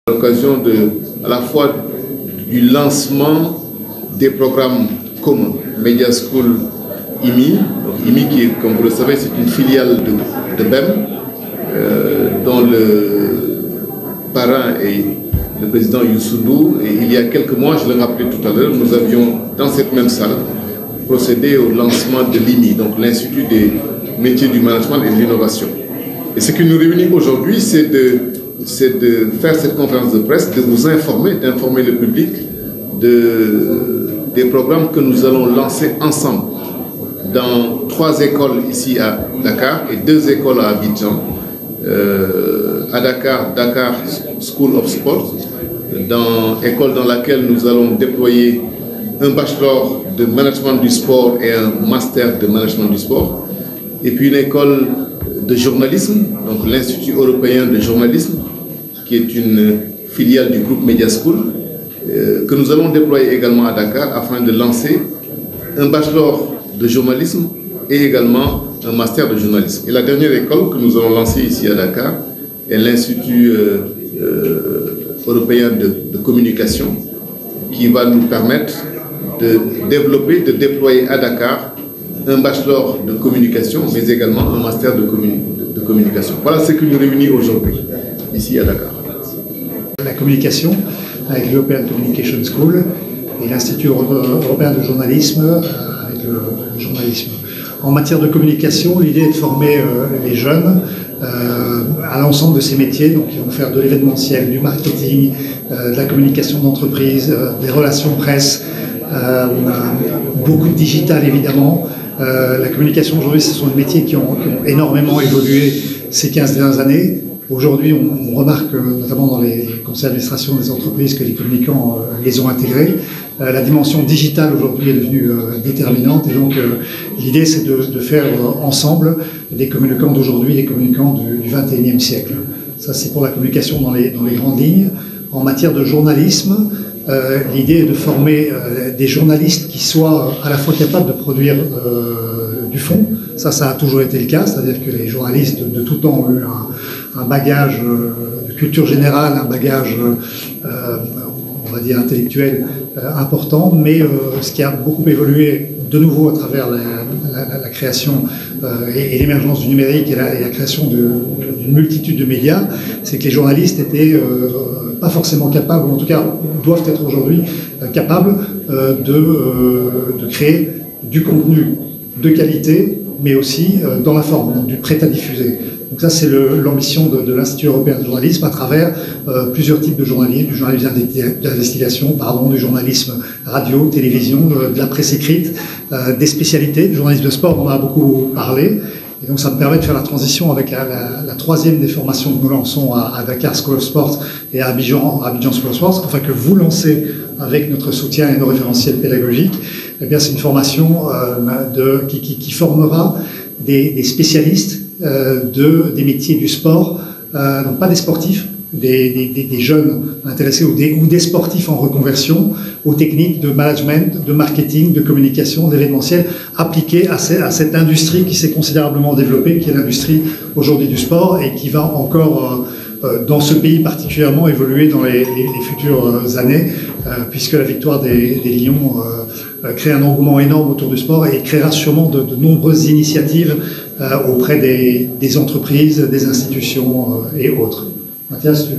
L'occasion à la fois du lancement des programmes communs, Media School IMI. Donc, IMI qui est, comme vous le savez, c'est une filiale de BEM, dont le parrain est le président Youssou Ndour. Et il y a quelques mois, je le rappelais tout à l'heure, nous avions dans cette même salle procédé au lancement de l'IMI, donc l'Institut des métiers du management et de l'innovation. Et ce qui nous réunit aujourd'hui, c'est de faire cette conférence de presse, de vous informer, d'informer le public des programmes que nous allons lancer ensemble dans 3 écoles ici à Dakar et 2 écoles à Abidjan. À Dakar, Dakar School of Sport, école dans laquelle nous allons déployer un bachelor de management du sport et un master de management du sport. Et puis une école de journalisme, donc l'Institut européen de journalisme, qui est une filiale du groupe Media School, que nous allons déployer également à Dakar afin de lancer un bachelor de journalisme et également un master de journalisme. Et la dernière école que nous allons lancer ici à Dakar est l'Institut européen de communication, qui va nous permettre de développer, de déployer à Dakar un bachelor de communication, mais également un master de communication. Voilà ce qui nous réunit aujourd'hui, ici à Dakar. La communication avec l'European Communication School et l'Institut européen de journalisme avec le journalisme. En matière de communication, l'idée est de former les jeunes à l'ensemble de ces métiers, donc ils vont faire de l'événementiel, du marketing, de la communication d'entreprise, des relations presse, beaucoup de digital évidemment. La communication aujourd'hui, ce sont des métiers qui ont énormément évolué ces 15 dernières années. Aujourd'hui, on remarque, notamment dans les conseils d'administration des entreprises, que les communicants les ont intégrés. La dimension digitale aujourd'hui est devenue déterminante et donc l'idée c'est de faire ensemble des communicants d'aujourd'hui, des communicants du 21e siècle. Ça c'est pour la communication dans les grandes lignes. En matière de journalisme, l'idée est de former des journalistes qui soient à la fois capables de produire du fond. Ça a toujours été le cas, c'est-à-dire que les journalistes de tout temps ont eu un bagage de culture générale, un bagage, on va dire, intellectuel important, mais ce qui a beaucoup évolué de nouveau à travers la création et l'émergence du numérique et la création d'une multitude de médias, c'est que les journalistes étaient pas forcément capables, ou en tout cas doivent être aujourd'hui capables de créer du contenu de qualité, mais aussi dans la forme, donc du prêt à diffuser. Donc ça, c'est l'ambition de l'Institut européen de journalisme à travers plusieurs types de journalisme, du journalisme d'investigation, du journalisme radio, télévision, de la presse écrite, des spécialités, du journalisme de sport, on en a beaucoup parlé. Et donc ça me permet de faire la transition avec la 3e des formations que nous lançons à Dakar School of Sport et à Abidjan School of Sport, enfin que vous lancez avec notre soutien et nos référentiels pédagogiques. Eh bien, c'est une formation qui formera des spécialistes des métiers du sport, donc pas des sportifs, des jeunes intéressés ou des sportifs en reconversion aux techniques de management, de marketing, de communication, d'événementiel appliquées à cette industrie qui s'est considérablement développée, qui est l'industrie aujourd'hui du sport et qui va encore dans ce pays particulièrement évoluer dans les futures années, puisque la victoire des Lions crée un engouement énorme autour du sport et créera sûrement de nombreuses initiatives auprès des entreprises, des institutions et autres. Mathias, tu veux